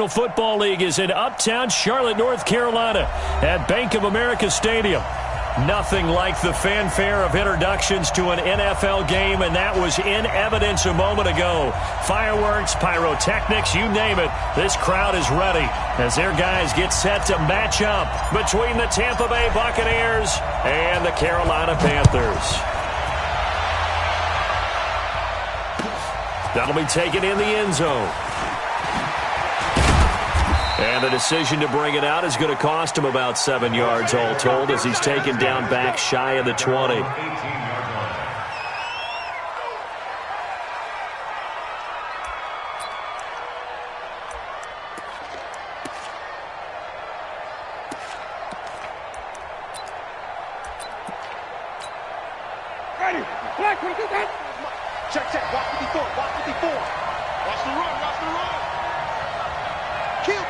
Football League is in uptown Charlotte, North Carolina at Bank of America Stadium. Nothing like the fanfare of introductions to an NFL game, and that was in evidence a moment ago. Fireworks, pyrotechnics, you name it. This crowd is ready as their guys get set to match up between the Tampa Bay Buccaneers and the Carolina Panthers. That'll be taken in the end zone. And the decision to bring it out is going to cost him about 7 yards all told as he's taken down back shy of the 20. Ready. Black, what is that? Check. Watch 54. Watch the run. Kill.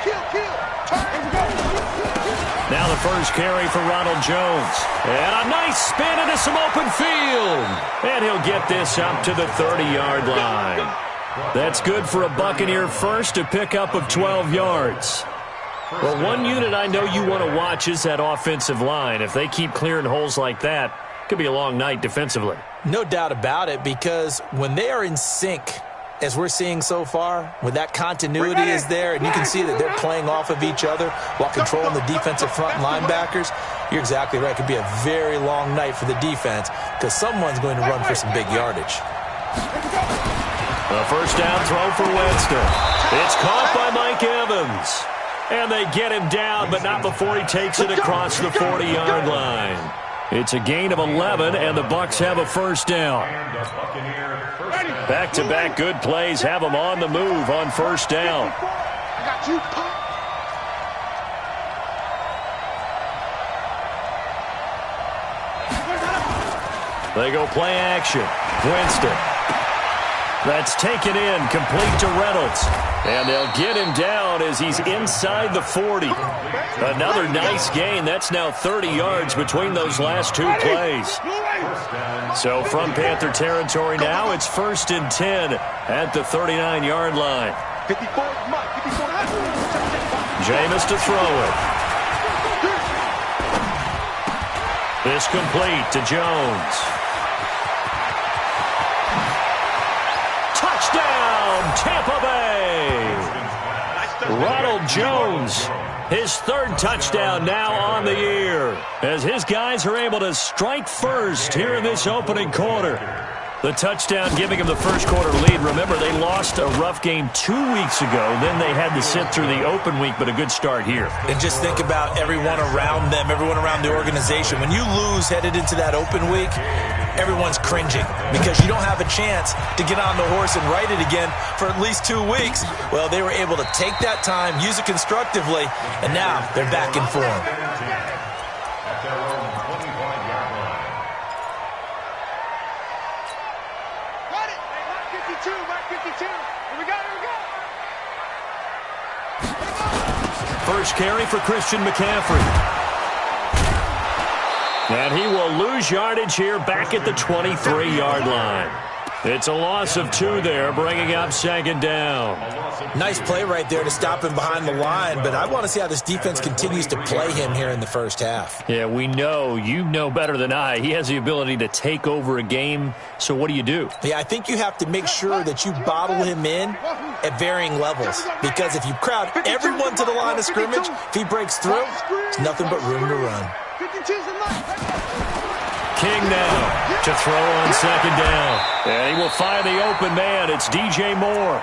Now the first carry for Ronald Jones. And a nice spin into some open field. And he'll get this up to the 30-yard line. That's good for a Buccaneer first, a pickup of 12 yards. Well, one unit I know you want to watch is that offensive line. If they keep clearing holes like that, it could be a long night defensively. No doubt about it, because when they are in sync, as we're seeing so far, when that continuity is there and you can see that they're playing off of each other while controlling the defensive front linebackers, you're exactly right. It could be a very long night for the defense because someone's going to run for some big yardage. A first down throw for Winston. It's caught by Mike Evans. And they get him down, but not before he takes it across the 40-yard line. It's a gain of 11, and the Bucs have a first down. Back-to-back good plays have them on the move on first down. They go play action. Winston. That's taken in, complete to Reynolds. And they'll get him down as he's inside the 40. Another nice gain. That's now 30 yards between those last two plays. So from Panther territory now, it's 1st and 10 at the 39-yard line. Jameis to throw it. This complete to Jones. Touchdown, Tampa Bay! Ronald Jones, his third touchdown now on the year, as his guys are able to strike first here in this opening quarter. The touchdown giving him the first quarter lead. Remember, they lost a rough game 2 weeks ago. Then they had to sit through the open week, but a good start here. And just think about everyone around them, everyone around the organization. When you lose headed into that open week, everyone's cringing because you don't have a chance to get on the horse and ride it again for at least 2 weeks. Well, they were able to take that time, use it constructively, and now they're back in form. First carry for Christian McCaffrey. And he will lose yardage here back at the 23-yard line. It's a loss of 2 there, bringing up second down. Nice play right there to stop him behind the line, but I want to see how this defense continues to play him here in the first half. Yeah, we know. You know better than I. He has the ability to take over a game, so what do you do? Yeah, I think you have to make sure that you bottle him in at varying levels, because if you crowd everyone to the line of scrimmage, if he breaks through, it's nothing but room to run. King now to throw on second down. And he will find the open man. It's DJ Moore.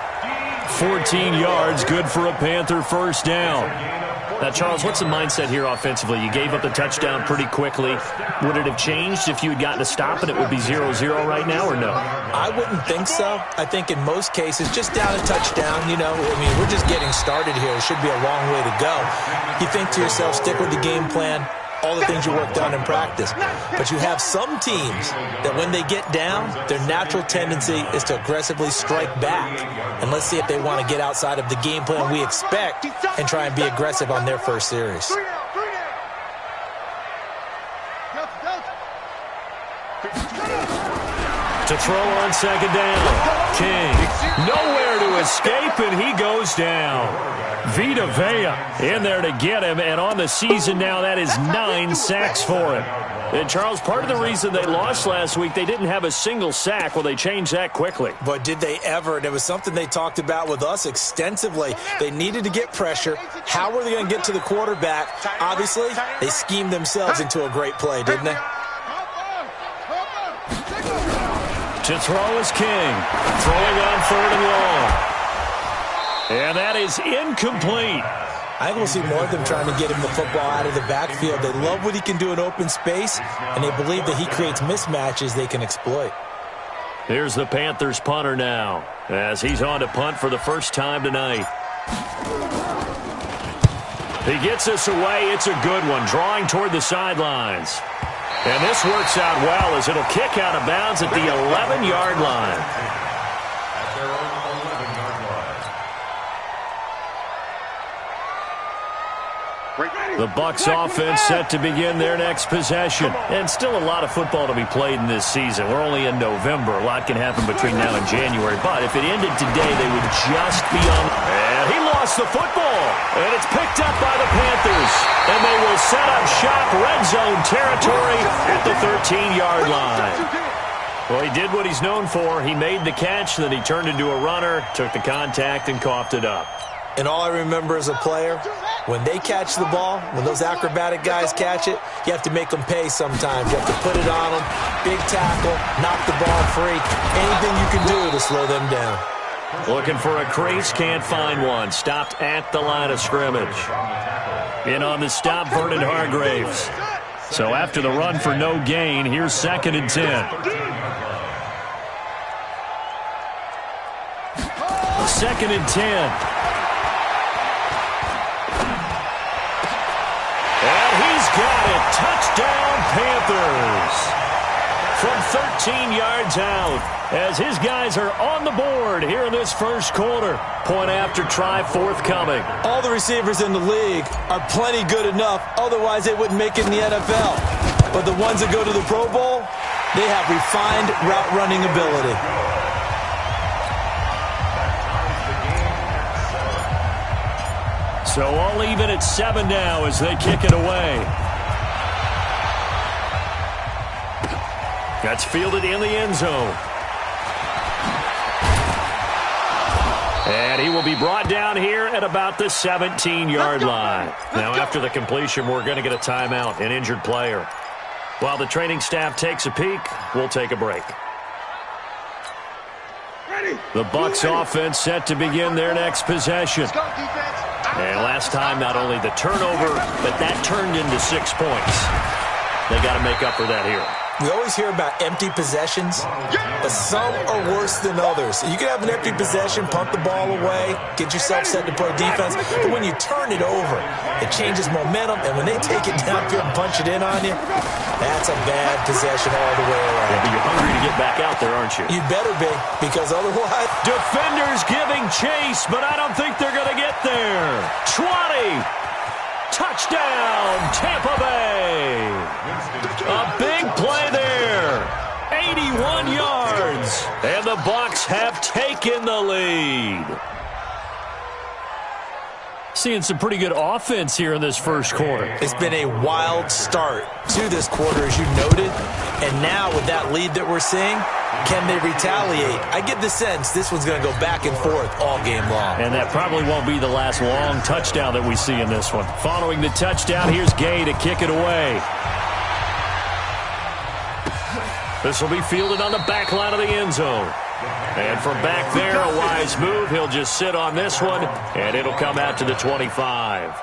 14 yards, good for a Panther first down. Now, Charles, what's the mindset here offensively? You gave up the touchdown pretty quickly. Would it have changed if you had gotten a stop and it would be 0-0 right now, or no? I wouldn't think so. I think in most cases, just down a touchdown, we're just getting started here. It should be a long way to go. You think to yourself, stick with the game plan, all the things you worked on in practice. But you have some teams that when they get down, their natural tendency is to aggressively strike back. And let's see if they want to get outside of the game plan we expect and try and be aggressive on their first series. To throw on second down. King nowhere to escape, and he goes down. Vita Vea in there to get him, and on the season now, that is 9 sacks for him. And, Charles, part of the reason they lost last week, they didn't have a single sack. Well, they changed that quickly. But did they ever? And it was something they talked about with us extensively. They needed to get pressure. How were they going to get to the quarterback? Obviously, they schemed themselves into a great play, didn't they? To throw is King. Throwing on 3rd and long. And that is incomplete. I think we'll see more of them trying to get him the football out of the backfield. They love what he can do in open space, and they believe that he creates mismatches they can exploit. Here's the Panthers punter now, as he's on to punt for the first time tonight. He gets this away. It's a good one, drawing toward the sidelines. And this works out well as it'll kick out of bounds at the 11-yard line. The Bucs offense set to begin their next possession. And still a lot of football to be played in this season. We're only in November. A lot can happen between now and January. But if it ended today, they would just be on. And he lost the football. And it's picked up by the Panthers. And they will set up shop red zone territory at the 13-yard line. Well, he did what he's known for. He made the catch, then he turned into a runner, took the contact, and coughed it up. And all I remember as a player, when they catch the ball, when those acrobatic guys catch it, you have to make them pay sometimes. You have to put it on them, big tackle, knock the ball free. Anything you can do to slow them down. Looking for a crease, can't find one. Stopped at the line of scrimmage. In on the stop, Vernon Hargraves. So after the run for no gain, here's 2nd and 10. 2nd and 10. Got it. Touchdown, Panthers. From 13 yards out as his guys are on the board here in this first quarter. Point after try forthcoming. All the receivers in the league are plenty good enough. Otherwise, they wouldn't make it in the NFL. But the ones that go to the Pro Bowl, they have refined route running ability. So all even at 7 now as they kick it away. That's fielded in the end zone. And he will be brought down here at about the 17-yard line. Now after the completion, we're going to get a timeout, an injured player. While the training staff takes a peek, we'll take a break. The Bucs offense set to begin their next possession. And last time, not only the turnover, but that turned into 6 points. They got to make up for that here. We always hear about empty possessions, but some are worse than others. You can have an empty possession, punt the ball away, get yourself set to play defense, but when you turn it over, it changes momentum, and when they take it downfield and punch it in on you, that's a bad possession all the way around. Yeah, but you're hungry to get back out there, aren't you? You better be, because otherwise... Defenders giving chase, but I don't think they're going to get there. 20! Touchdown, Tampa Bay! A big play there. 81 yards. And the Bucs have taken the lead. Seeing some pretty good offense here in this first quarter. It's been a wild start to this quarter, as you noted. And now with that lead that we're seeing, can they retaliate? I get the sense this one's going to go back and forth all game long. And that probably won't be the last long touchdown that we see in this one. Following the touchdown, here's Gay to kick it away. This will be fielded on the back line of the end zone. And from back there, a wise move. He'll just sit on this one, and it'll come out to the 25.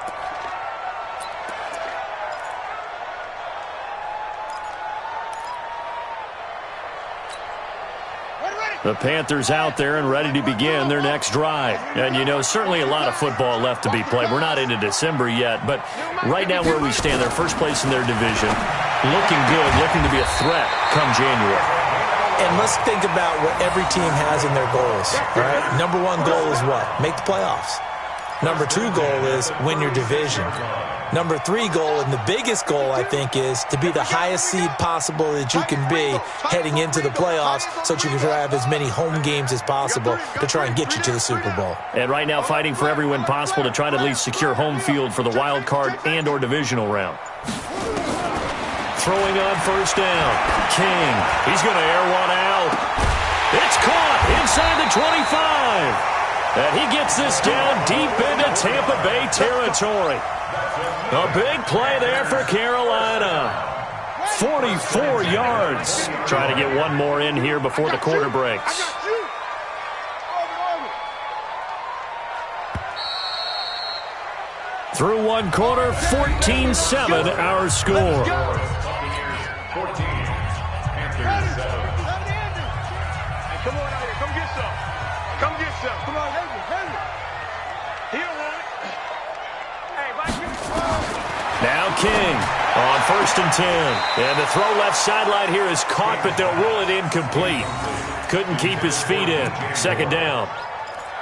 The Panthers out there and ready to begin their next drive. And, you know, certainly a lot of football left to be played. We're not into December yet, but right now where we stand, they're first place in their division. Looking good, looking to be a threat come January. And let's think about what every team has in their goals, right? Number one goal is what? Make the playoffs. Number two goal is win your division. Number 3 goal, and the biggest goal, I think, is to be the highest seed possible that you can be heading into the playoffs so that you can have as many home games as possible to try and get you to the Super Bowl. And right now fighting for every win possible to try to at least secure home field for the wild card and or divisional round. Throwing on first down. King. He's going to air one out. It's caught inside the 25. And he gets this down deep into Tampa Bay territory. A big play there for Carolina. 44 yards. Trying to get one more in here before the quarter breaks. Through one quarter, 14-7 our score. 14, Panthers 7. Hey, come on out here. Come get some. Come get some. Come on, Henry. He don't want it. Hey, Mike. Now King on 1st and 10. And the throw left sideline here is caught, but they'll rule it incomplete. Couldn't keep his feet in. 2nd down.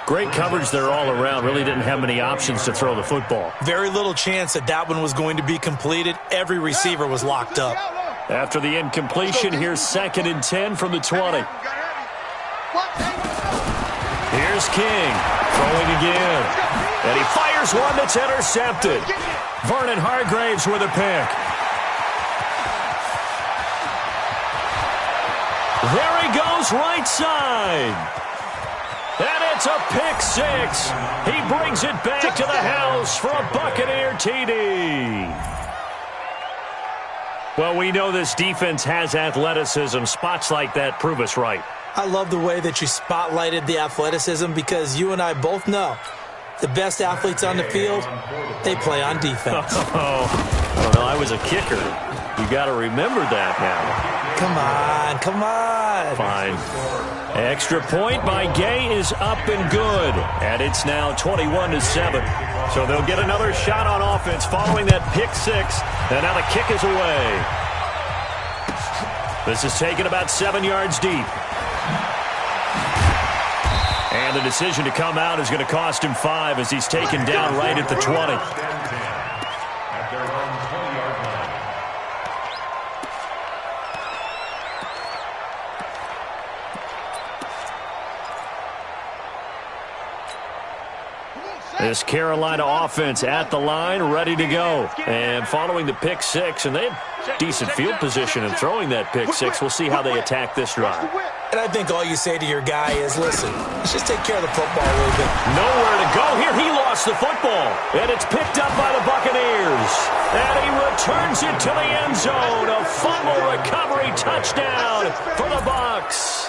Great coverage there all around. Really didn't have many options to throw the football. Very little chance that one was going to be completed. Every receiver was locked up. After the incompletion, here's 2nd and 10 from the 20. Here's King, throwing again. And he fires one that's intercepted. Vernon Hargraves with a pick. There he goes, right side. And it's a pick 6. He brings it back to the house for a Buccaneer TD. Well, we know this defense has athleticism. Spots like that prove us right. I love the way that you spotlighted the athleticism because you and I both know the best athletes on the field, they play on defense. Oh, I don't know. I was a kicker. You got to remember that now. Come on. Fine. Extra point by Gay is up and good. And it's now 21-7. So they'll get another shot on offense following that pick 6. And now the kick is away. This is taken about 7 yards deep. And the decision to come out is going to cost him 5 as he's taken down right at the 20. This Carolina offense at the line, ready to go. And following the pick 6, and they had decent field position in throwing that pick 6. We'll see how they attack this drive. And I think all you say to your guy is, listen, let's just take care of the football a little bit. Nowhere to go here. He lost the football. And it's picked up by the Buccaneers. And he returns it to the end zone. A fumble recovery touchdown for the Bucs.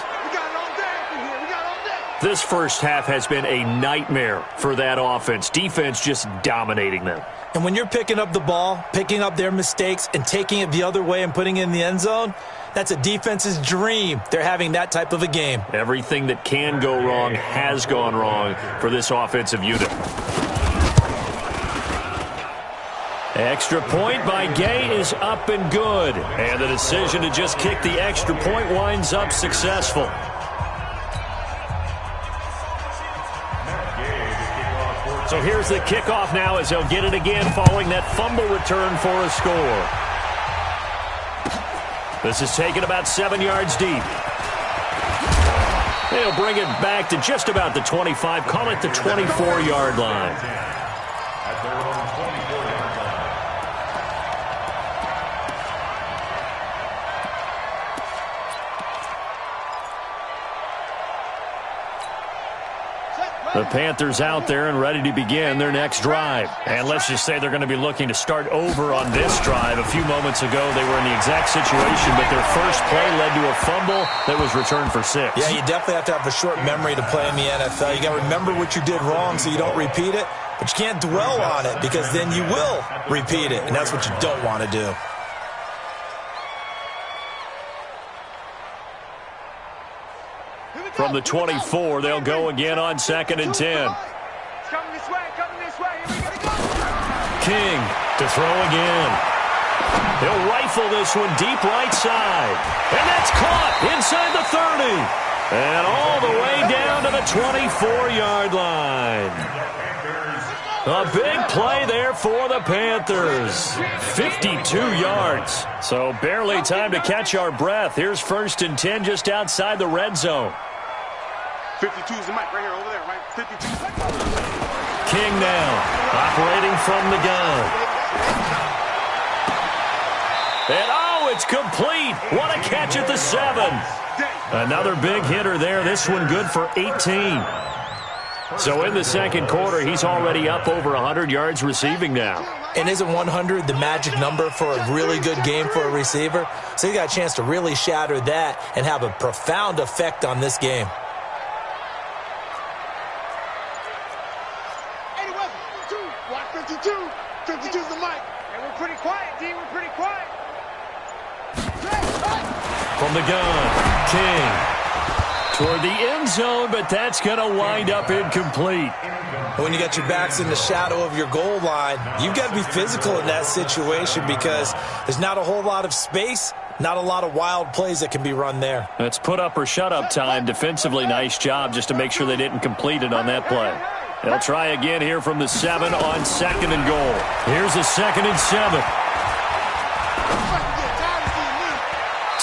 This first half has been a nightmare for that offense. Defense just dominating them. And when you're picking up the ball, picking up their mistakes, and taking it the other way and putting it in the end zone, that's a defense's dream. They're having that type of a game. Everything that can go wrong has gone wrong for this offensive unit. Extra point by Gay is up and good. And the decision to just kick the extra point winds up successful. So here's the kickoff now as they'll get it again following that fumble return for a score. This is taken about 7 yards deep. They'll bring it back to just about the 25, call it the 24-yard line. At their own 24-yard line. The Panthers out there and ready to begin their next drive. And let's just say they're going to be looking to start over on this drive. A few moments ago, they were in the exact situation, but their first play led to a fumble that was returned for 6. Yeah, you definitely have to have a short memory to play in the NFL. You got to remember what you did wrong so you don't repeat it, but you can't dwell on it because then you will repeat it, and that's what you don't want to do. From the 24, they'll go again on 2nd and 10. King to throw again. He'll rifle this one deep right side. And that's caught inside the 30. And all the way down to the 24-yard line. A big play there for the Panthers. 52 yards. So barely time to catch our breath. Here's 1st and 10 just outside the red zone. 52 is the mic right here, over there, right? 52. King now, operating from the gun. And oh, it's complete. What a catch at the 7. Another big hitter there. This one good for 18. So in the second quarter, he's already up over 100 yards receiving now. And isn't 100 the magic number for a really good game for a receiver? So he got a chance to really shatter that and have a profound effect on this game. Watch 52. 52 is the mic. And we're pretty quiet, D. We're pretty quiet. From the gun, King. Toward the end zone, but that's going to wind up incomplete. When you got your backs in the shadow of your goal line, you've got to be physical in that situation because there's not a whole lot of space, not a lot of wild plays that can be run there. That's put up or shut up time. Defensively, nice job just to make sure they didn't complete it on that play. They'll try again here from the 7 on 2nd and goal. Here's a 2nd and 7.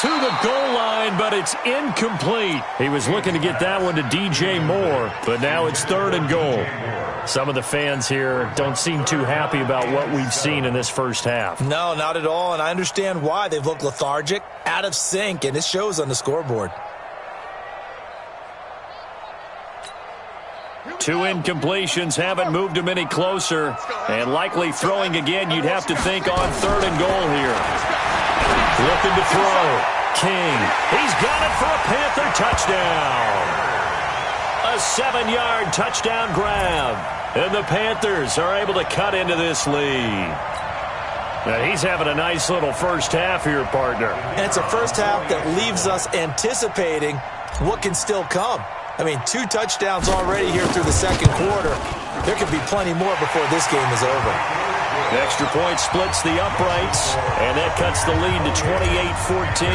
To the goal line, but it's incomplete. He was looking to get that one to DJ Moore, but now it's 3rd and goal. Some of the fans here don't seem too happy about what we've seen in this first half. No, not at all, and I understand why. They've looked lethargic, out of sync, and it shows on the scoreboard. 2 incompletions haven't moved him any closer, and likely throwing again, you'd have to think on 3rd and goal here. Looking to throw. King. He's got it for a Panther touchdown. A 7-yard touchdown grab. And the Panthers are able to cut into this lead. Now he's having a nice little first half here, partner. And it's a first half that leaves us anticipating what can still come. I mean, 2 touchdowns already here through the second quarter. There could be plenty more before this game is over. The extra point splits the uprights, and that cuts the lead to 28-14.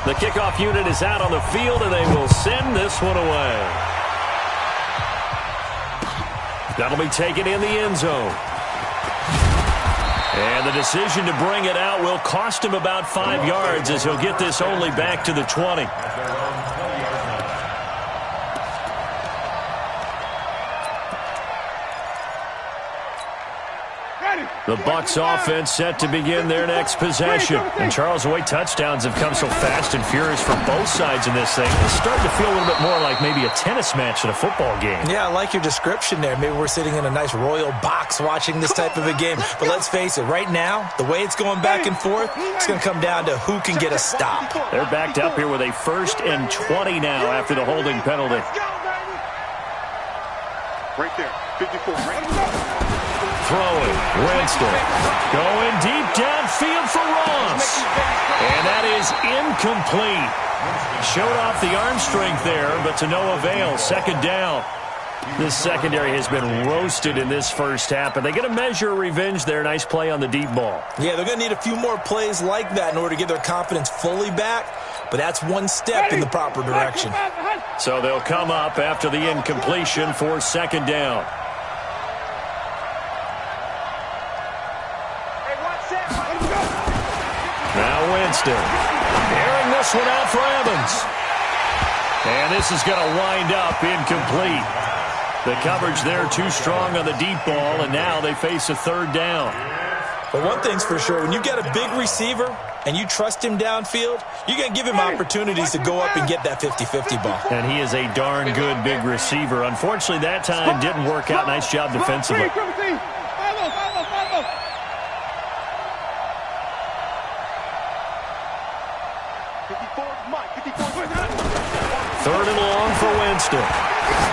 The kickoff unit is out on the field, and they will send this one away. That'll be taken in the end zone. And the decision to bring it out will cost him about 5 yards as he'll get this only back to the 20. The Bucs offense set to begin their next possession. And Charles, the way touchdowns have come so fast and furious for both sides in this thing, it's starting to feel a little bit more like maybe a tennis match in a football game. Yeah, I like your description there. Maybe we're sitting in a nice royal box watching this type of a game. But let's face it, right now, the way it's going back and forth, it's going to come down to who can get a stop. They're backed up here with a 1st and 20 now after the holding penalty. Right there, 54, right. Throwing, Winston, going deep downfield for Ross. And that is incomplete. Showed off the arm strength there, but to no avail. 2nd down. This secondary has been roasted in this first half, and they're going to measure revenge there. Nice play on the deep ball. Yeah, they're going to need a few more plays like that in order to get their confidence fully back, but that's one step in the proper direction. So they'll come up after the incompletion for 2nd down. Now Winston, airing this one out for Evans. And this is going to wind up incomplete. The coverage there too strong on the deep ball, and now they face a 3rd down. But one thing's for sure, when you get a big receiver and you trust him downfield, you're going to give him opportunities to go up and get that 50-50 ball. And he is a darn good big receiver. Unfortunately, that time didn't work out. Nice job defensively. Third and long for Winston.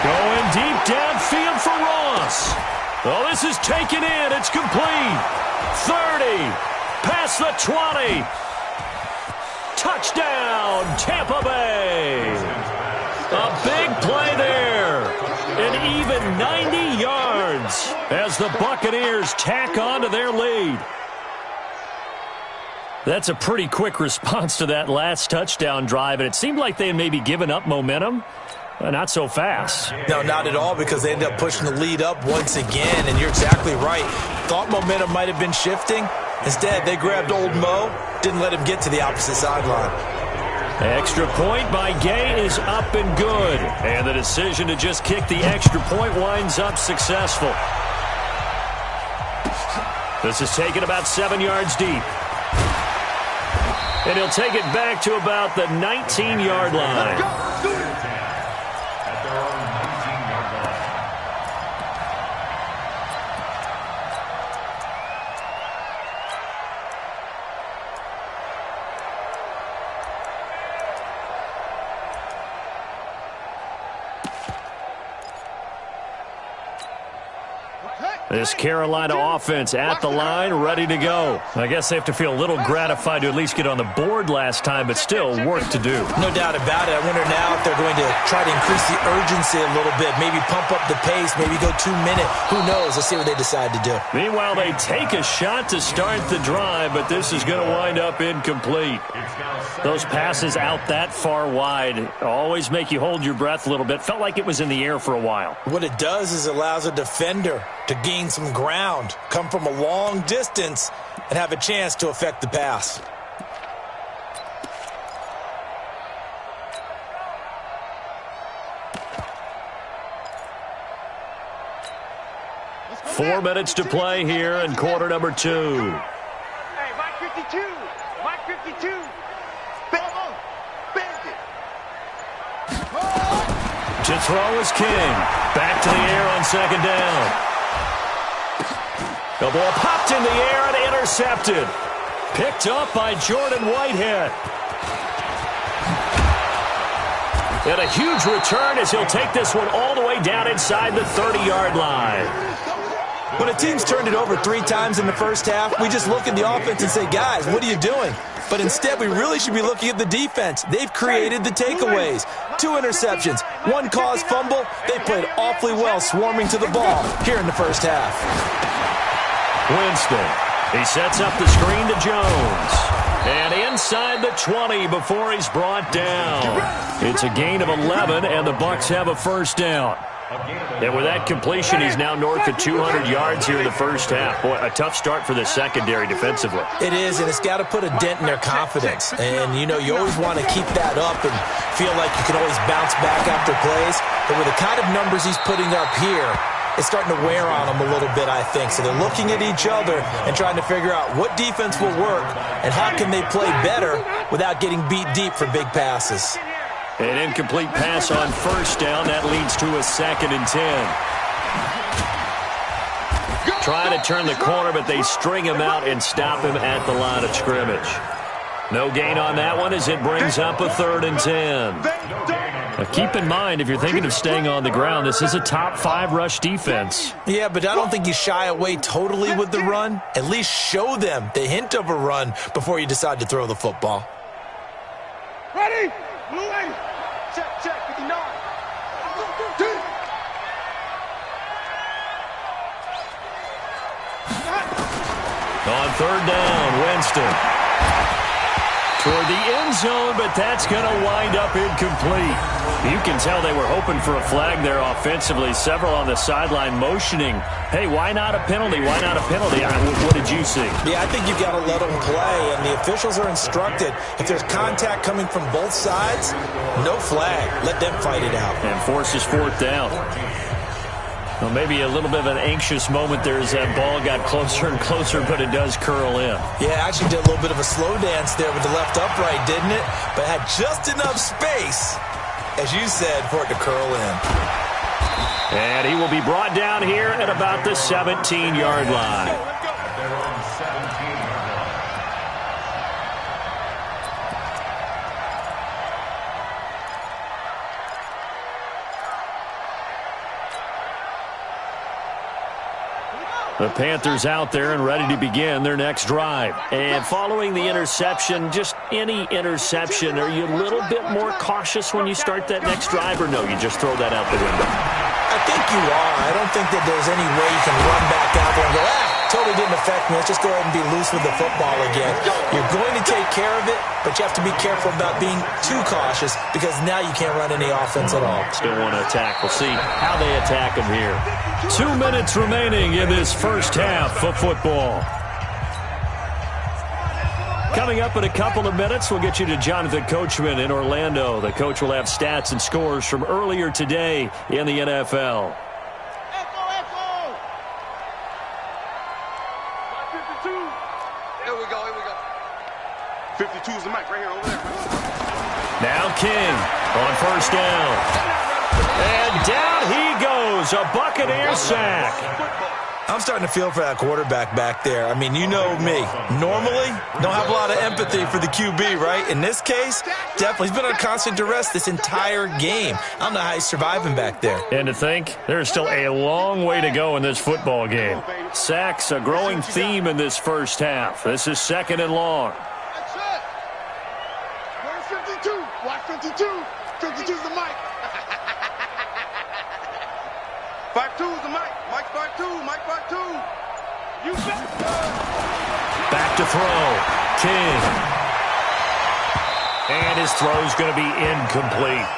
Going deep downfield for Ross. Oh, this is taken in. It's complete. 30. Past the 20. Touchdown, Tampa Bay. A big play there. And even 90 yards as the Buccaneers tack on to their lead. That's a pretty quick response to that last touchdown drive, and it seemed like they had maybe given up momentum. Not so fast. No, not at all, because they ended up pushing the lead up once again, and you're exactly right. Thought momentum might have been shifting. Instead, they grabbed old Mo, didn't let him get to the opposite sideline. Extra point by Gay is up and good. And the decision to just kick the extra point winds up successful. This is taken about 7 yards deep. And he'll take it back to about the 19-yard line. This Carolina offense at the line, ready to go. I guess they have to feel a little gratified to at least get on the board last time, but still work to do. No doubt about it. I wonder now if they're going to try to increase the urgency a little bit, maybe pump up the pace, maybe go 2-minute. Who knows? Let's see what they decide to do. Meanwhile, they take a shot to start the drive, but this is going to wind up incomplete. Those passes out that far wide always make you hold your breath a little bit. Felt like it was in the air for a while. What it does is allows a defender to gain some ground, come from a long distance, and have a chance to affect the pass. Four minutes to play here in quarter number 2. Hey, Mike 52. Mike 52. To throw is King. Back to the air on second down. The ball popped in the air and intercepted. Picked up by Jordan Whitehead. And a huge return as he'll take this one all the way down inside the 30-yard line. When a team's turned it over 3 times in the first half, we just look at the offense and say, guys, what are you doing? But instead, we really should be looking at the defense. They've created the takeaways. 2 interceptions, 1 caused fumble. They played awfully well swarming to the ball here in the first half. Winston, he sets up the screen to Jones. And inside the 20 before he's brought down. It's a gain of 11, and the Bucs have a first down. And with that completion, he's now north of 200 yards here in the first half. Boy, a tough start for the secondary defensively. It is, and it's got to put a dent in their confidence. And, you know, you always want to keep that up and feel like you can always bounce back after plays. But with the kind of numbers he's putting up here, it's starting to wear on them a little bit, I think. So they're looking at each other and trying to figure out what defense will work and how can they play better without getting beat deep for big passes. An incomplete pass on first down. That leads to a 2nd and 10. Trying to turn the corner, but they string him out and stop him at the line of scrimmage. No gain on that one as it brings up a 3rd and 10. Now keep in mind, if you're thinking of staying on the ground, this is a top 5 rush defense. Yeah, but I don't think you shy away totally with the run. At least show them the hint of a run before you decide to throw the football. Ready? Blue 8. Check, 59. On 3rd down, Winston. Toward the end zone, but that's going to wind up incomplete. You can tell they were hoping for a flag there offensively. Several on the sideline motioning, hey, why not a penalty? Why not a penalty? What did you see? Yeah, I think you've got to let them play, and the officials are instructed. If there's contact coming from both sides, no flag. Let them fight it out. And forces 4th down. Well, maybe a little bit of an anxious moment there as that ball got closer and closer, but it does curl in. Yeah, actually did a little bit of a slow dance there with the left upright, didn't it? But had just enough space, as you said, for it to curl in. And he will be brought down here at about the 17-yard line. The Panthers out there and ready to begin their next drive. And following the interception, just any interception, are you a little bit more cautious when you start that next drive, or no, you just throw that out the window? I think you are. I don't think that there's any way you can run back out there and go, totally didn't affect let's just go ahead and be loose with the football again. You're going to take care of it, but you have to be careful about being too cautious because now you can't run any offense at all. Still want to attack. We'll see how they attack him here. 2 minutes remaining in this first half of football. Coming up in a couple of minutes, we'll get you to Jonathan Coachman in Orlando. The coach will have stats and scores from earlier today in the NFL. 52 is the mic right here over there. Now King on first down. And down he goes. A Buccaneer sack. I'm starting to feel for that quarterback back there. I mean, you know me. Normally, don't have a lot of empathy for the QB, right? In this case, definitely. He's been under constant duress this entire game. I don't know how he's surviving back there. And to think, there's still a long way to go in this football game. Sacks, a growing theme in this first half. This is second and long. That's it. Where's 52? Watch 52. 52 is the mic. 5-2 is the mic. Mike 5-2. Mike 5-2. You bet. Back to throw. King. And his throw's going to be incomplete.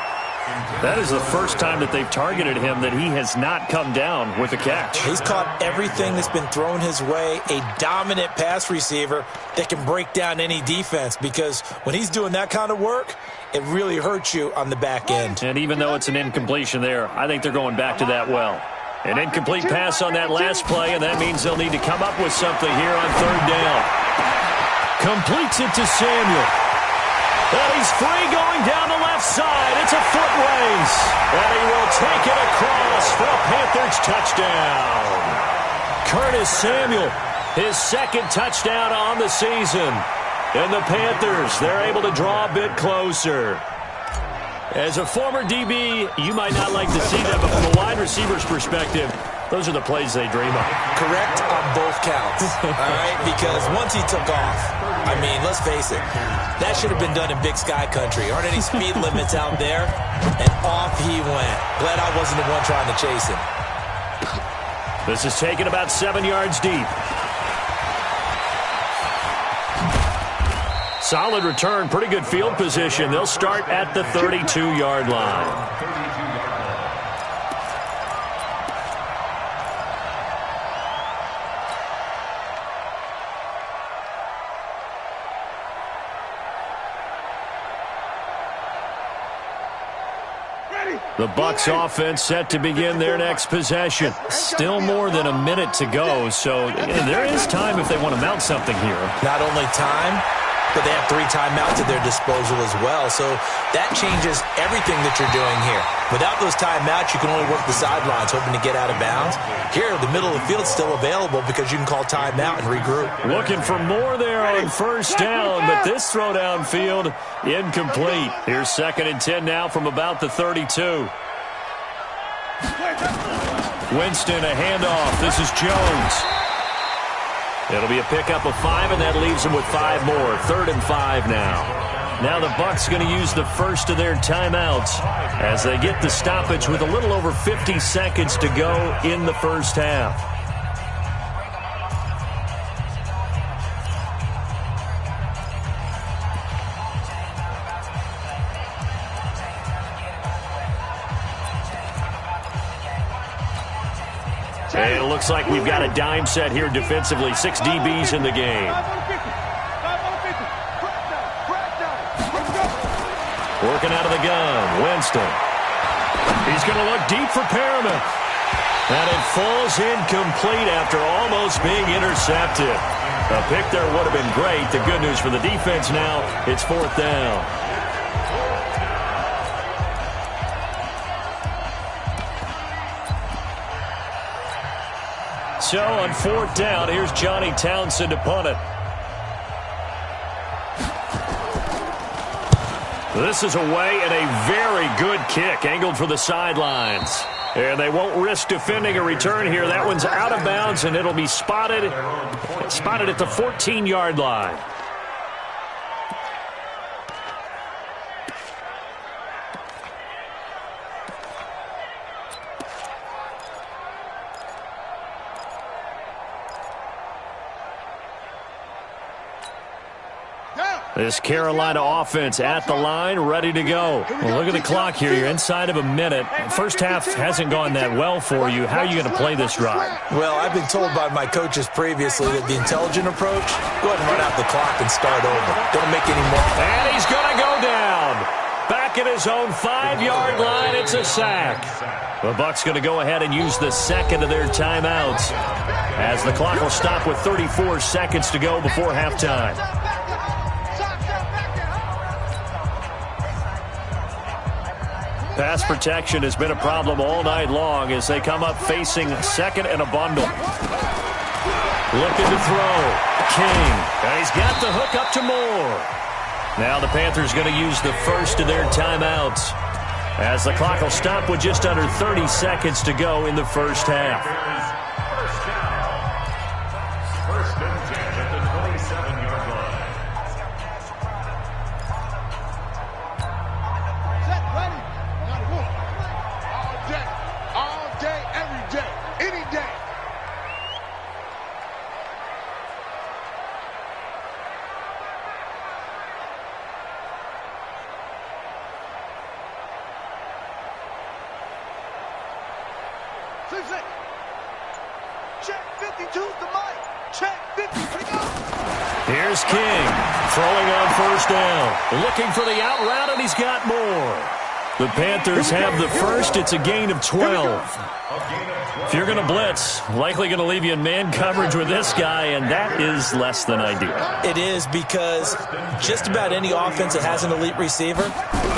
That is the first time that they've targeted him that he has not come down with a catch. He's caught everything that's been thrown his way, a dominant pass receiver that can break down any defense, because when he's doing that kind of work, it really hurts you on the back end. And even though it's an incompletion there, I think they're going back to that well. An incomplete pass on that last play, and that means they'll need to come up with something here on third down. Completes it to Samuel. And he's free going down the left side. It's a foot race. And he will take it across for a Panthers touchdown. Curtis Samuel, his second touchdown on the season. And the Panthers, they're able to draw a bit closer. As a former DB, you might not like to see that, but from a wide receiver's perspective, those are the plays they dream of. Correct on both counts, all right? Because once he took off, I mean, let's face it, that should have been done in Big Sky Country. Aren't any speed limits out there? And off he went. Glad I wasn't the one trying to chase him. This is taken about 7 yards deep. Solid return, pretty good field position. They'll start at the 32-yard line. The Bucs offense set to begin their next possession. Still more than a minute to go, so there is time if they want to mount something here. Not only time, but they have 3 timeouts at their disposal as well, so that changes everything that you're doing here. Without those timeouts, you can only work the sidelines, hoping to get out of bounds. Here, the middle of the field's still available because you can call timeout and regroup. Looking for more there on first down, but this throw downfield incomplete. Here's 2nd and 10 now from about the 32. Winston, a handoff. This is Jones. It'll be a pickup of 5, and that leaves them with 5 more. 3rd and 5 now. Now the Bucs going to use the first of their timeouts as they get the stoppage with a little over 50 seconds to go in the first half. And it looks like we've got a dime set here defensively. 6 DBs in the game. Working out of the gun, Winston. He's going to look deep for Perriman. And it falls incomplete after almost being intercepted. A pick there would have been great. The good news for the defense now, it's 4th down. So on 4th down, here's Johnny Townsend to punt it. This is away and a very good kick, angled for the sidelines. And they won't risk defending a return here. That one's out of bounds, and it'll be spotted at the 14-yard line. This Carolina offense at the line, ready to go. Well, look at the clock here. You're inside of a minute. First half hasn't gone that well for you. How are you going to play this drive? Well, I've been told by my coaches previously that the intelligent approach, go ahead and run out the clock and start over. Don't make any more. And he's going to go down. Back at his own 5-yard line, it's a sack. The Bucs going to go ahead and use the second of their timeouts as the clock will stop with 34 seconds to go before halftime. Pass protection has been a problem all night long as they come up facing second and a bundle. Looking to throw. King. And he's got the hook up to Moore. Now the Panthers going to use the first of their timeouts as the clock will stop with just under 30 seconds to go in the first half. First and 10 at the 27-yard line. Set, ready. Gotta go. All day, every day, any day. Check 52's the mic. Check 50. Here's King throwing on first down. Looking for the out route, and he's got more. The Panthers have the first. It's a gain of 12. If you're going to blitz, likely going to leave you in man coverage with this guy, and that is less than ideal. It is because just about any offense that has an elite receiver,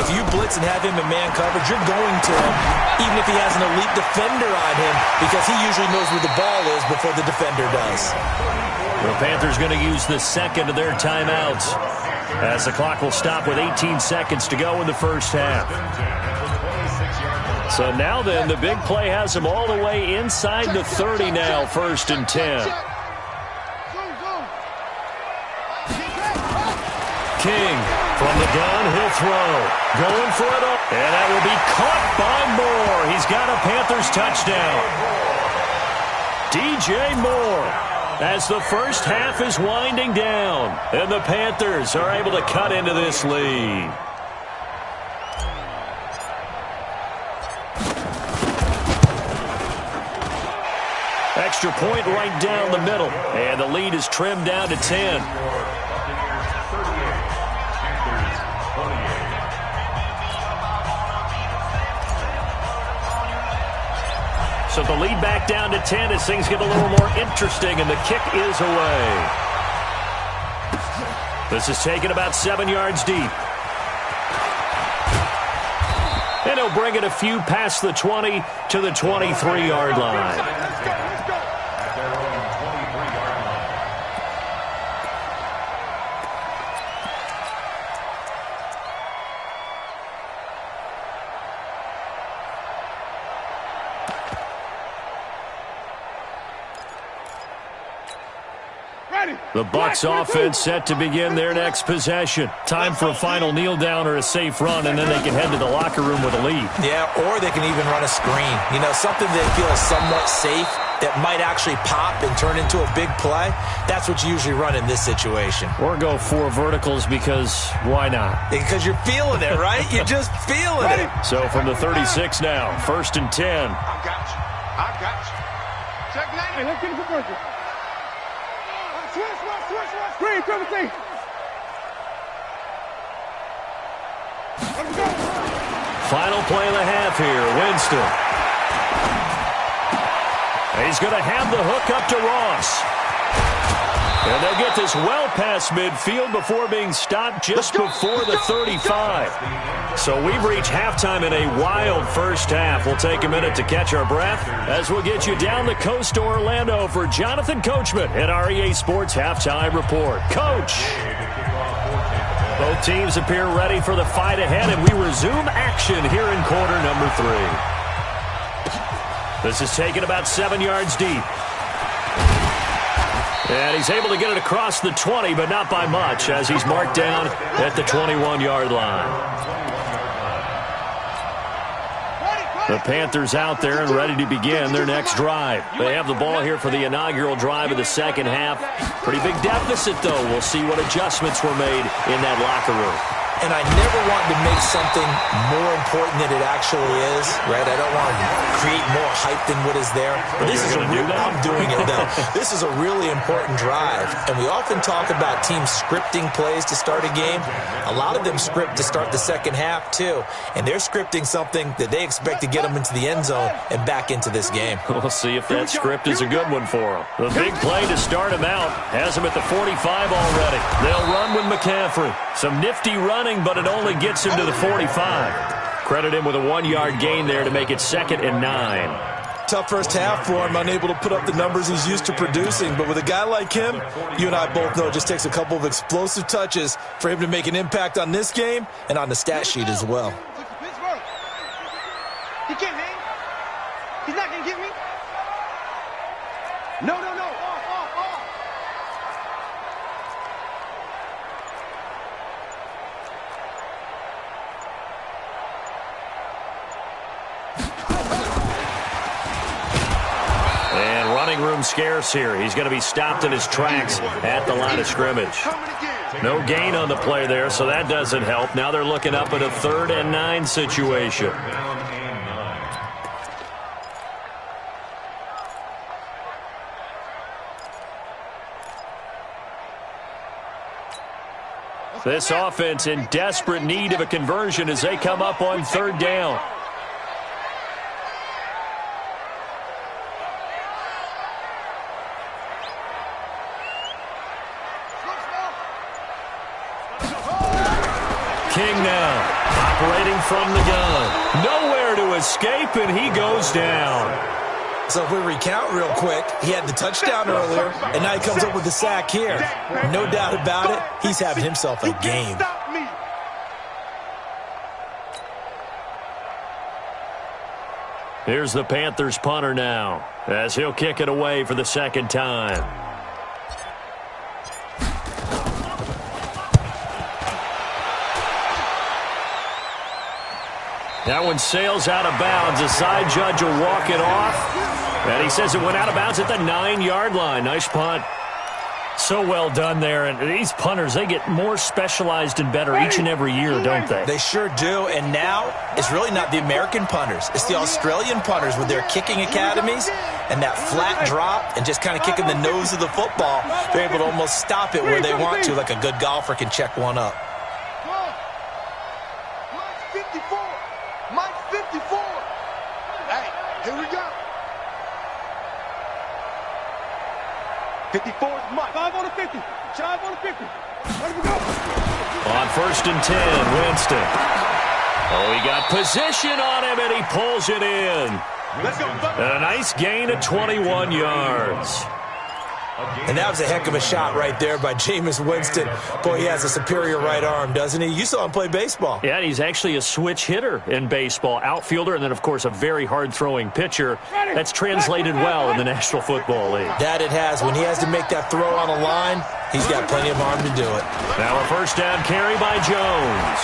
if you blitz and have him in man coverage, you're going to him, even if he has an elite defender on him, because he usually knows where the ball is before the defender does. The Panthers going to use the second of their timeouts as the clock will stop with 18 seconds to go in the first half. So now then, the big play has them all the way inside the 30 now, first and 10. King from the gun, he'll throw. Going for it, and that will be caught by Moore. He's got a Panthers touchdown. DJ Moore, as the first half is winding down, and the Panthers are able to cut into this lead. Extra point right down the middle, and the lead is trimmed down to 10. So the lead back down to 10 as things get a little more interesting, and the kick is away. This is taken about 7 yards deep. And he'll bring it a few past the 20 to the 23-yard line. The Bucs offense set to begin their next possession. Time for a final kneel down or a safe run, and then they can head to the locker room with a lead. Yeah, or they can even run a screen. You know, something they feel is somewhat safe that might actually pop and turn into a big play. That's what you usually run in this situation. Or go 4 verticals because why not? Because you're feeling it, right? You're just feeling it. So from the 36 now, first and 10. I got you. Check 9. Hey, let's get it for Burger. Switch. Screen, triple T. Let's go. Final play of the half here, Winston. He's going to have the hook up to Ross. And they'll get this well past midfield before being stopped just before the 35. So we've reached halftime in a wild first half. We'll take a minute to catch our breath as we'll get you down the coast to Orlando for Jonathan Coachman at our EA Sports Halftime Report. Coach! Both teams appear ready for the fight ahead, and we resume action here in quarter number 3. This is taken about 7 yards deep. And he's able to get it across the 20, but not by much, as he's marked down at the 21-yard line. The Panthers out there and ready to begin their next drive. They have the ball here for the inaugural drive of the second half. Pretty big deficit, though. We'll see what adjustments were made in that locker room. And I never want to make something more important than it actually is, right? I don't want to create more hype than what is there. But this is I'm doing it, though. This is a really important drive. And we often talk about teams scripting plays to start a game. A lot of them script to start the second half, too. And they're scripting something that they expect to get them into the end zone and back into this game. We'll see if that script is a good one for them. The big play to start him out has him at the 45 already. They'll run with McCaffrey. Some nifty running, but it only gets him to the 45. Credit him with a 1-yard gain there to make it 2nd and 9. Tough first half for him, unable to put up the numbers he's used to producing. But with a guy like him, you and I both know it just takes a couple of explosive touches for him to make an impact on this game and on the stat sheet as well. He can't hang. He's not going to get me. No. And running room scarce here. He's going to be stopped in his tracks at the line of scrimmage. No gain on the play there, so that doesn't help. Now they're looking up at a 3rd and 9 situation. This offense in desperate need of a conversion as they come up on 3rd down. King now, operating from the gun. Nowhere to escape, and he goes down. So if we recount real quick, he had the touchdown earlier, and now he comes up with the sack here. No doubt about it, he's having himself a game. Here's the Panthers punter now, as he'll kick it away for the 2nd time. That one sails out of bounds. The side judge will walk it off. And he says it went out of bounds at the 9-yard line. Nice punt. So well done there. And these punters, they get more specialized and better each and every year, don't they? They sure do. And now it's really not the American punters. It's the Australian punters with their kicking academies and that flat drop and just kind of kicking the nose of the football. They're able to almost stop it where they want to, like a good golfer can check one up. Mike 54. Hey, here we go. 54 is Mike. 5 on the 50. 5 on the 50. Where do we go? On 1st and 10, Winston. Oh, he got position on him, and he pulls it in. Let's go. And a nice gain of 21 yards. And that was a heck of a shot right there by Jameis Winston. Boy, he has a superior right arm, doesn't he? You saw him play baseball. Yeah, he's actually a switch hitter in baseball. Outfielder, and then, of course, a very hard-throwing pitcher. That's translated well in the National Football League. That it has. When he has to make that throw on a line, he's got plenty of arm to do it. Now a 1st down carry by Jones.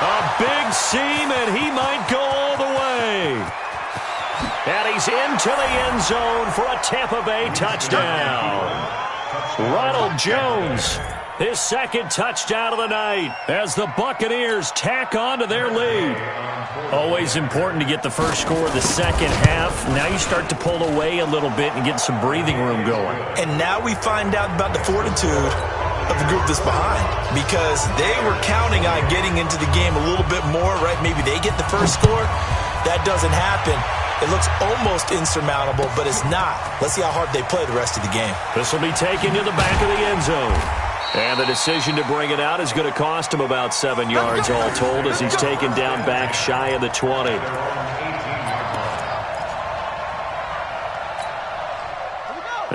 A big seam, and he might go all the way. And he's into the end zone for a Tampa Bay touchdown. Ronald Jones, his 2nd touchdown of the night as the Buccaneers tack on to their lead. Always important to get the first score of the second half. Now you start to pull away a little bit and get some breathing room going. And now we find out about the fortitude of the group that's behind, because they were counting on getting into the game a little bit more, right? Maybe they get the first score. That doesn't happen. It looks almost insurmountable, but it's not. Let's see how hard they play the rest of the game. This will be taken to the back of the end zone. And the decision to bring it out is going to cost him about 7 yards all told as he's taken down back shy of the 20.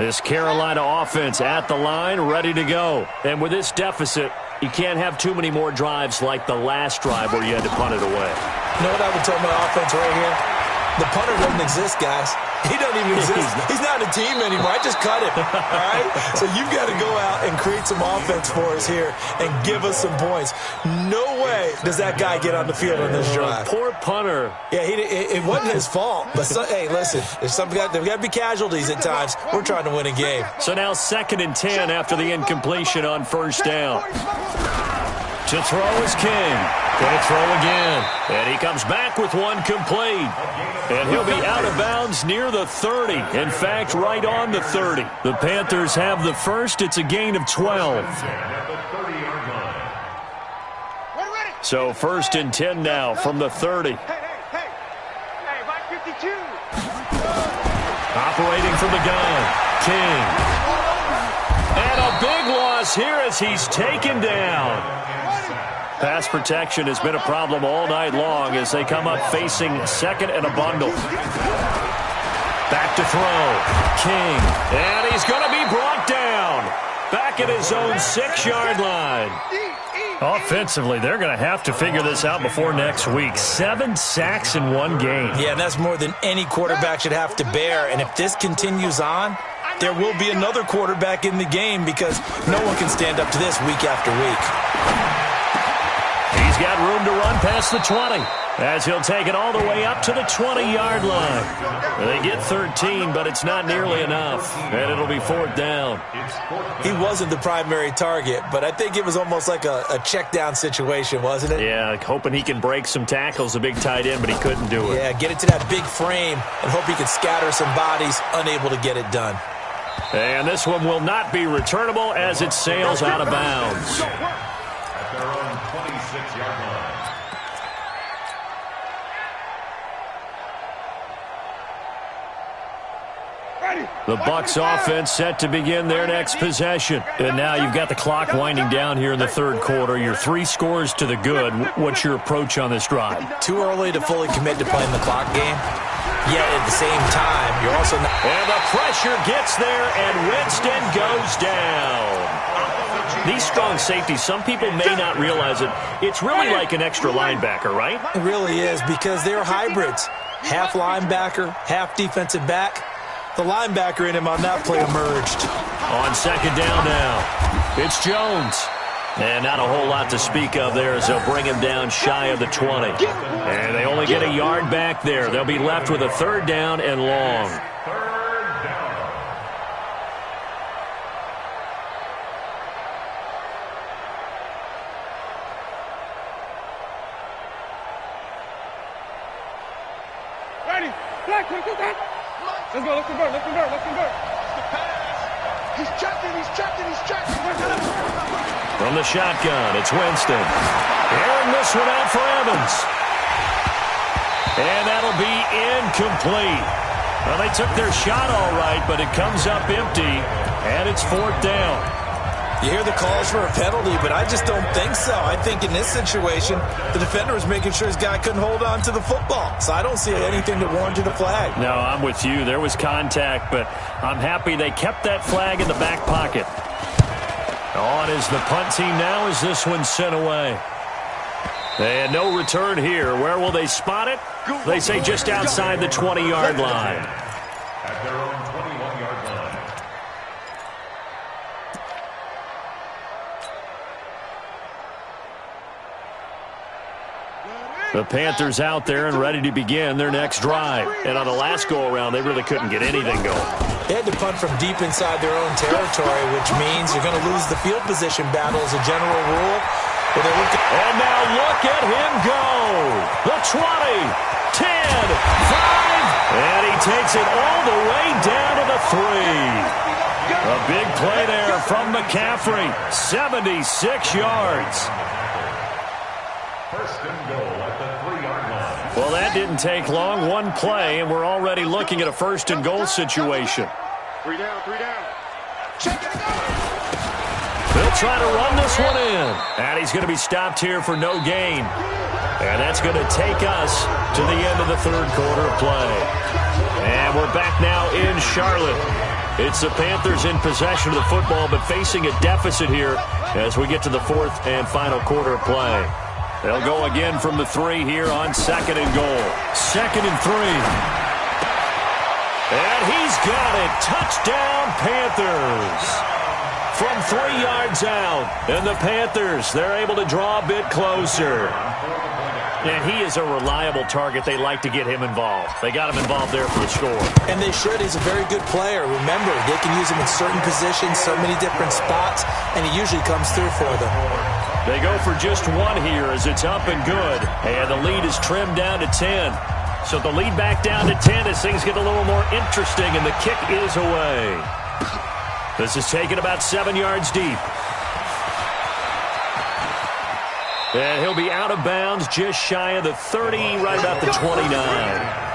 This Carolina offense at the line, ready to go. And with this deficit, you can't have too many more drives like the last drive where you had to punt it away. You know what I would tell my offense right here? The punter doesn't exist, guys. He doesn't even exist. He's not a team anymore. I just cut him, all right? So you've got to go out and create some offense for us here and give us some points. No way does that guy get on the field on this drive. Poor punter. Yeah, it wasn't his fault. But, hey, listen, there's got to be casualties at times. We're trying to win a game. So now 2nd and 10 after the incompletion on 1st down. To throw is King. Going to throw again. And he comes back with one complete. And he'll be out of bounds near the 30. In fact, right on the 30. The Panthers have the first. It's a gain of 12. So 1st and 10 now from the 30. Hey, by 52. Operating from the gun. King. And a big loss here as he's taken down. Pass protection has been a problem all night long as they come up facing 2nd and a bundle. Back to throw. King. And he's going to be brought down. Back at his own 6-yard line. Offensively, they're going to have to figure this out before next week. 7 sacks in one game. Yeah, and that's more than any quarterback should have to bear. And if this continues on, there will be another quarterback in the game because no one can stand up to this week after week. He's got room to run past the 20 as he'll take it all the way up to the 20-yard line. They get 13, but it's not nearly enough, and it'll be 4th down. He wasn't the primary target, but I think it was almost like a check-down situation, wasn't it? Yeah, hoping he can break some tackles, a big tight end, but he couldn't do it. Yeah, get it to that big frame and hope he can scatter some bodies, unable to get it done. And this one will not be returnable as it sails out of bounds. At their own 26-yard line. The Bucs offense set to begin their next possession. And now you've got the clock winding down here in the 3rd quarter. You're 3 scores to the good. What's your approach on this drive? Too early to fully commit to playing the clock game. Yet at the same time, you're also not... And the pressure gets there, and Winston goes down. These strong safeties, some people may not realize it. It's really like an extra linebacker, right? It really is because they're hybrids. Half linebacker, half defensive back. The linebacker in him on that play emerged. On 2nd down now, it's Jones. And not a whole lot to speak of there as they'll bring him down shy of the 20. And they only get a yard back there. They'll be left with a 3rd down and long. Ready? Black, let's go, let's convert. He's checking. From the shotgun, it's Winston. Airing this one out for Evans. And that'll be incomplete. Well, they took their shot all right, but it comes up empty, and it's 4th down. You hear the calls for a penalty, but I just don't think so. I think in this situation, the defender was making sure his guy couldn't hold on to the football. So I don't see anything that warranted a flag. No, I'm with you. There was contact, but I'm happy they kept that flag in the back pocket. On is the punt team now as this one's sent away. And no return here. Where will they spot it? They say just outside the 20-yard line. At their own 21-yard line. The Panthers out there and ready to begin their next drive. And on the last go-around, they really couldn't get anything going. They had to punt from deep inside their own territory, which means you're going to lose the field position battle as a general rule. And now look at him go. The 20, 10, 5. And he takes it all the way down to the 3. A big play there from McCaffrey. 76 yards. First and goal at the 3-yard line. Well, that didn't take long. One play, and we're already looking at a 1st and goal situation. 3 down. Check it out. They'll try to run this one in. And he's going to be stopped here for no gain. And that's going to take us to the end of the 3rd quarter of play. And we're back now in Charlotte. It's the Panthers in possession of the football, but facing a deficit here as we get to the 4th and final quarter of play. They'll go again from the 3 here on 2nd and goal. 2nd and 3. And he's got it. Touchdown, Panthers. From 3 yards out. And the Panthers, they're able to draw a bit closer. And he is a reliable target. They like to get him involved. They got him involved there for the score. And they should. He's a very good player. Remember, they can use him in certain positions, so many different spots, and he usually comes through for them. They go for just one here as it's up and good. And the lead is trimmed down to 10. So the lead back down to 10 as things get a little more interesting, and the kick is away. This is taken about 7 yards deep. And he'll be out of bounds just shy of the 30, right about the 29.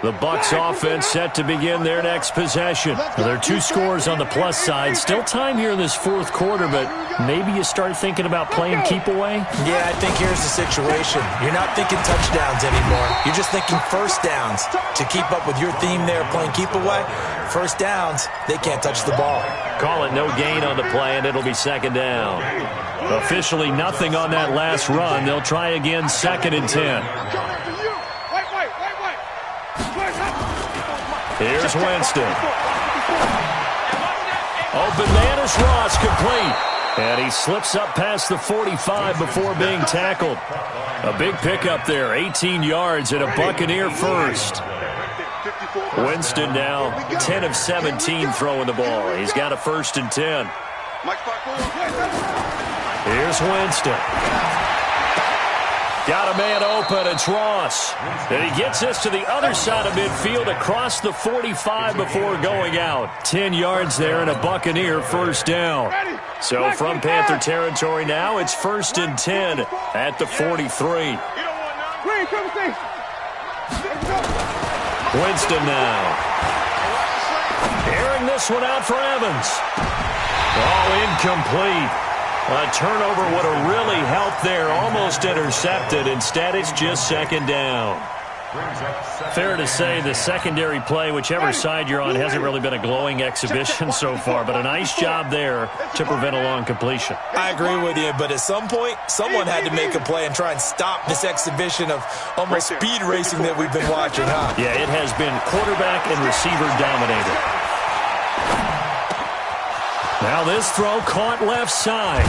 The Bucs offense set to begin their next possession. There are 2 scores on the plus side. Still time here in this fourth quarter, but maybe you start thinking about playing keep away? Yeah, I think here's the situation. You're not thinking touchdowns anymore. You're just thinking first downs. To keep up with your theme there, playing keep away, first downs, they can't touch the ball. Call it no gain on the play, and it'll be second down. Officially nothing on that last run. They'll try again, 2nd and 10. Here's Winston. Open man is Ross, complete. And he slips up past the 45 before being tackled. A big pickup there, 18 yards and a Buccaneer first. Winston now 10 of 17 throwing the ball. He's got a 1st and 10. Here's Winston. Got a man open, it's Ross. And he gets us to the other side of midfield across the 45 before going out. 10 yards there and a Buccaneer first down. So from Panther territory now, it's 1st and 10 at the 43. Winston now. Airing this one out for Evans. Oh, incomplete. A turnover would have really helped there. Almost intercepted. Instead, it's just 2nd down. Fair to say the secondary play, whichever side you're on, hasn't really been a glowing exhibition so far, but a nice job there to prevent a long completion. I agree with you, but at some point, someone had to make a play and try and stop this exhibition of almost speed racing that we've been watching, huh? Yeah, it has been quarterback and receiver dominated. Now this throw caught left side.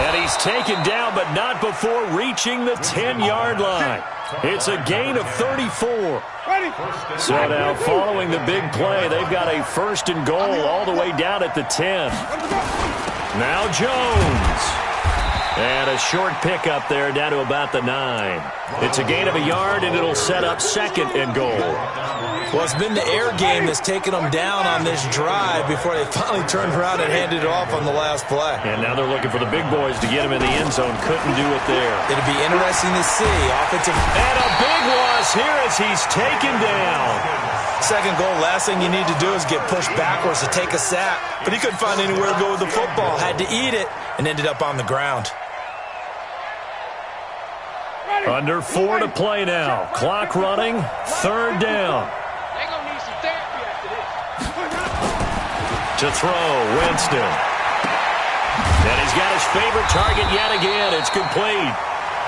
And he's taken down, but not before reaching the 10-yard line. It's a gain of 34. So now following the big play, they've got a 1st and goal all the way down at the 10. Now Jones. And a short pickup there down to about the 9. It's a gain of a yard, and it'll set up 2nd and goal. Well, it's been the air game that's taken them down on this drive before they finally turned around and handed it off on the last play. And now they're looking for the big boys to get him in the end zone. Couldn't do it there. It'll be interesting to see. Offensive. And a big loss here as he's taken down. 2nd goal, last thing you need to do is get pushed backwards to take a sack. But he couldn't find anywhere to go with the football. Had to eat it and ended up on the ground. Under 4 to play now. Clock running. 3rd down. To throw, Winston. And he's got his favorite target yet again. It's complete.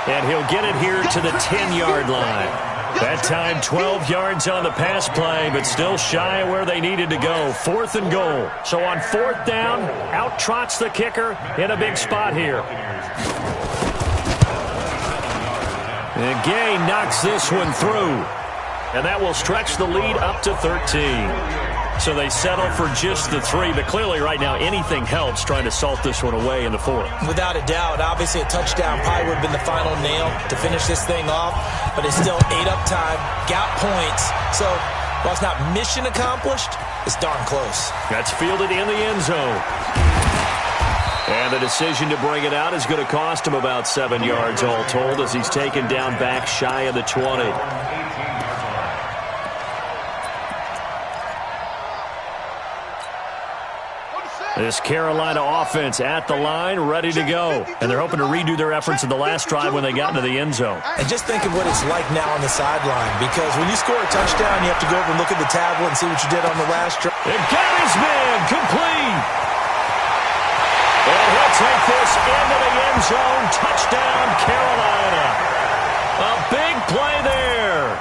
And he'll get it here to the 10-yard line. That time 12 yards on the pass play, but still shy of where they needed to go. 4th and goal. So on 4th down, out trots the kicker in a big spot here. And Gay knocks this one through. And that will stretch the lead up to 13. So they settle for just the 3, but clearly right now anything helps trying to salt this one away in the 4th. Without a doubt, obviously a touchdown probably would have been the final nail to finish this thing off, but it's still 8 up time, got points. So while it's not mission accomplished, it's darn close. That's fielded in the end zone. And the decision to bring it out is going to cost him about 7 yards all told as he's taken down back shy of the 20. This Carolina offense at the line, ready to go. And they're hoping to redo their efforts in the last drive when they got into the end zone. And just think of what it's like now on the sideline, because when you score a touchdown, you have to go over and look at the tablet and see what you did on the last drive. It got his man complete. And he'll take this into the end zone. Touchdown, Carolina. A big play there.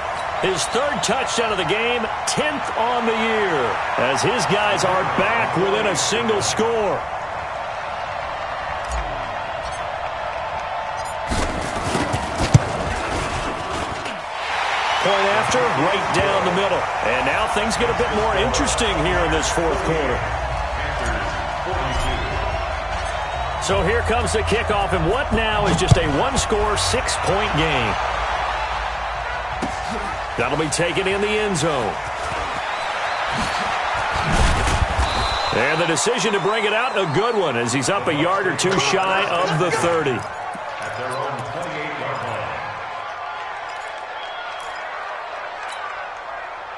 His third touchdown of the game, 10th on the year, as his guys are back within a single score. Point after, right down the middle. And now things get a bit more interesting here in this fourth quarter. So here comes the kickoff, and what now is just a one-score, 6-point game. That'll be taken in the end zone. And the decision to bring it out, a good one, as he's up a yard or two shy of the 30. At their own 28-yard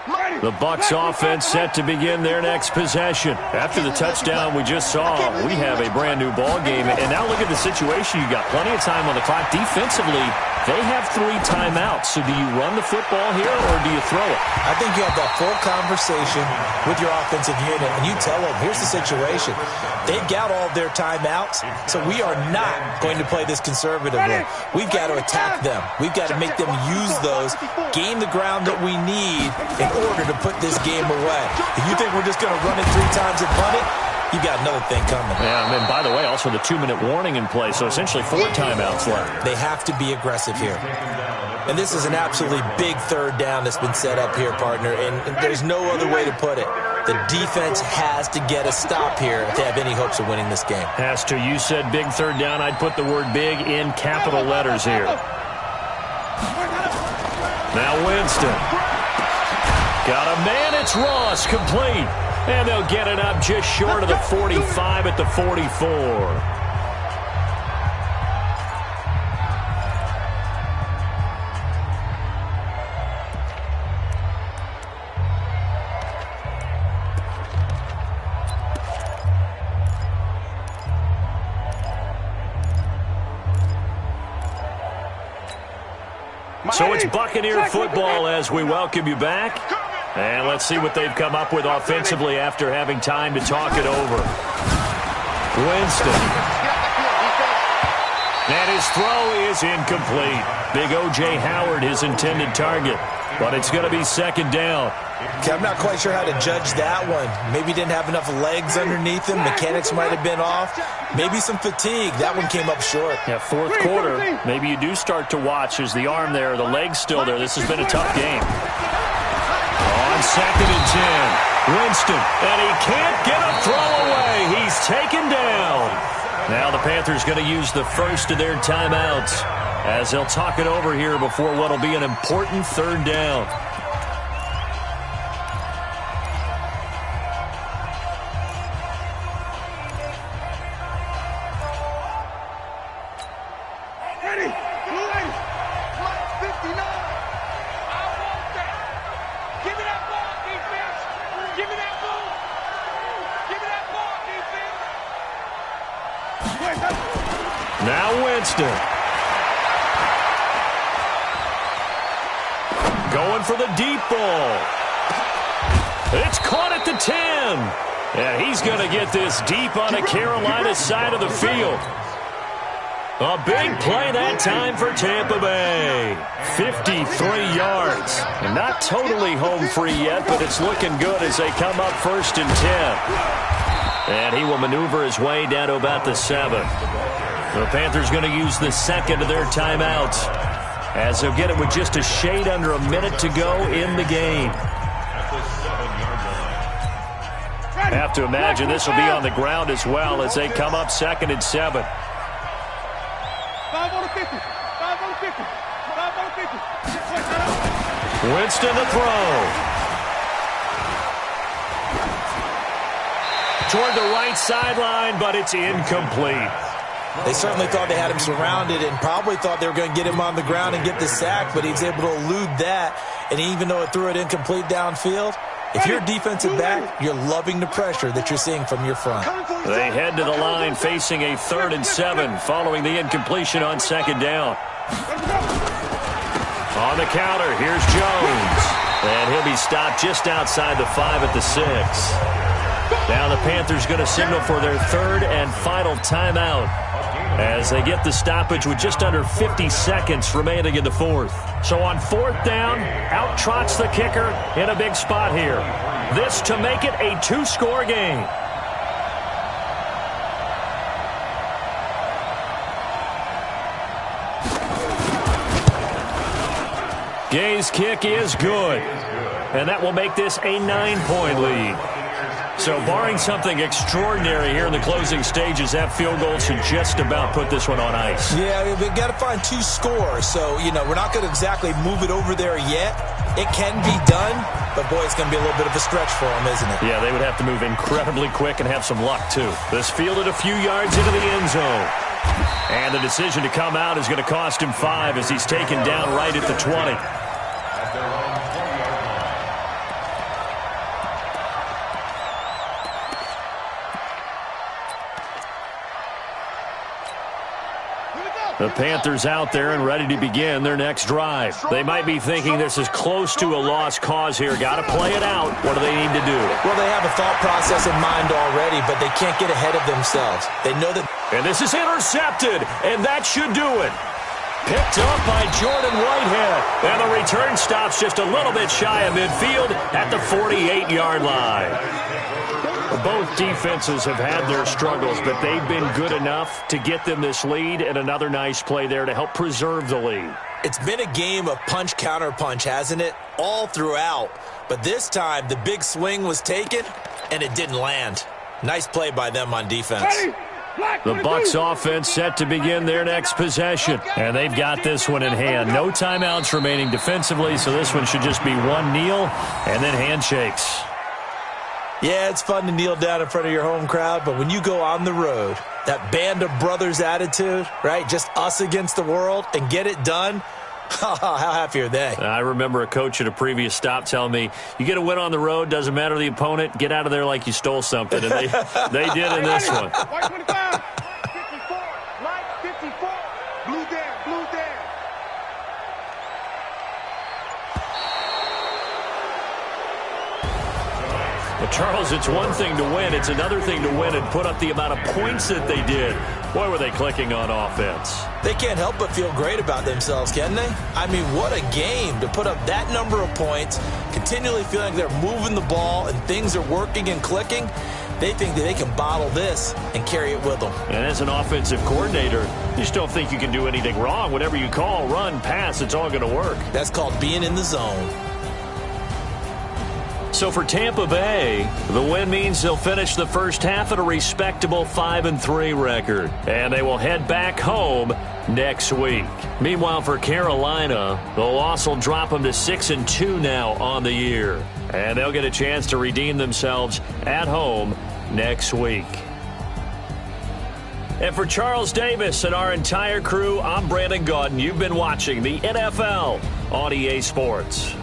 line. The Bucs offense set to begin their next possession. After the touchdown we just saw, we have a brand new ball game. And now look at the situation. You got plenty of time on the clock. Defensively, they have 3 timeouts. So do you run the football here or do you throw it? I think you have that full conversation with your offensive unit, and you tell them, here's the situation. They've got all their timeouts, so we are not going to play this conservatively. We've got to attack them. We've got to make them use those, gain the ground that we need in order to put this game away. If you think we're just going to run it 3 times and punt it, you got another thing coming. Yeah, and by the way, also the 2-minute warning in play, so essentially 4 timeouts left. They have to be aggressive here. And this is an absolutely big third down that's been set up here, partner, and there's no other way to put it. The defense has to get a stop here if they have any hopes of winning this game. Has to. You said big third down. I'd put the word big in capital letters here. Now Winston. Got a man. It's Ross, complete. And they'll get it up just short of the 45 at the 44. So it's Buccaneer football as we welcome you back. And let's see what they've come up with offensively after having time to talk it over. Winston. And his throw is incomplete. Big O.J. Howard, his intended target. But it's going to be second down. Okay, I'm not quite sure how to judge that one. Maybe didn't have enough legs underneath him. Mechanics might have been off. Maybe some fatigue. That one came up short. Yeah, fourth quarter, maybe you do start to watch as the arm there, the leg's still there. This has been a tough game. On second and 10, Winston, and he can't get a throw away. He's taken down. Now the Panthers going to use the first of their timeouts as they'll talk it over here before what will be an important third down. Now Winston. Going for the deep ball. It's caught at the 10. And he's going to get this deep on the Carolina side of the field. A big play that time for Tampa Bay. 53 yards. And not totally home free yet, but it's looking good as they come up first and 10. And he will maneuver his way down to about the 7. The Panthers going to use the second of their timeouts as they'll get it with just a shade under a minute to go in the game. Have to imagine this will be on the ground as well as they come up second and 7. 5 on the 50. 5 on the 50. 5 on the 50. Winston to throw. Toward the right sideline, but it's incomplete. They certainly thought they had him surrounded and probably thought they were going to get him on the ground and get the sack, but he's able to elude that. And even though it threw it incomplete downfield, If you're a defensive back, you're loving the pressure that you're seeing from your front. They head to the line facing a 3rd and 7 following the incompletion on 2nd down. On the counter, here's Jones. And he'll be stopped just outside the 5 at the 6. Now the Panthers going to signal for their 3rd and final timeout as they get the stoppage with just under 50 seconds remaining in the 4th. So on 4th down, out trots the kicker in a big spot here. This to make it a 2-score game. Gay's kick is good, and that will make this a 9-point lead. So barring something extraordinary here in the closing stages, that field goal should just about put this one on ice. Yeah, we've got to find 2 scores. So, we're not going to exactly move it over there yet. It can be done, but, boy, it's going to be a little bit of a stretch for them, isn't it? Yeah, they would have to move incredibly quick and have some luck, too. This fielded a few yards into the end zone. And the decision to come out is going to cost him 5 as he's taken down right at the 20. The Panthers out there and ready to begin their next drive. They might be thinking this is close to a lost cause here. Got to play it out. What do they need to do? Well, they have a thought process in mind already, but they can't get ahead of themselves. They know that. And this is intercepted, and that should do it. Picked up by Jordan Whitehead. And the return stops just a little bit shy of midfield at the 48-yard line. Both defenses have had their struggles, but they've been good enough to get them this lead, and another nice play there to help preserve the lead. It's been a game of punch-counter-punch, hasn't it? All throughout. But this time, the big swing was taken, and it didn't land. Nice play by them on defense. The Bucs offense set to begin their next possession, and they've got this one in hand. No timeouts remaining defensively, so this one should just be one kneel and then handshakes. Yeah, it's fun to kneel down in front of your home crowd, but when you go on the road, that band of brothers attitude, right, just us against the world, and get it done, how happy are they? I remember a coach at a previous stop telling me, you get a win on the road, doesn't matter the opponent, get out of there like you stole something, and they did in this one. White 25, 54, light 54, blue there, blue there. Well, Charles, it's one thing to win. It's another thing to win and put up the amount of points that they did. Boy, were they clicking on offense. They can't help but feel great about themselves, can they? I mean, what a game to put up that number of points, continually feeling like they're moving the ball and things are working and clicking. They think that they can bottle this and carry it with them. And as an offensive coordinator, you just don't think you can do anything wrong. Whatever you call, run, pass, it's all going to work. That's called being in the zone. So for Tampa Bay, the win means they'll finish the first half at a respectable 5-3 record. And they will head back home next week. Meanwhile, for Carolina, the loss will drop them to 6-2 now on the year. And they'll get a chance to redeem themselves at home next week. And for Charles Davis and our entire crew, I'm Brandon Gaudin. You've been watching the NFL on EA Sports.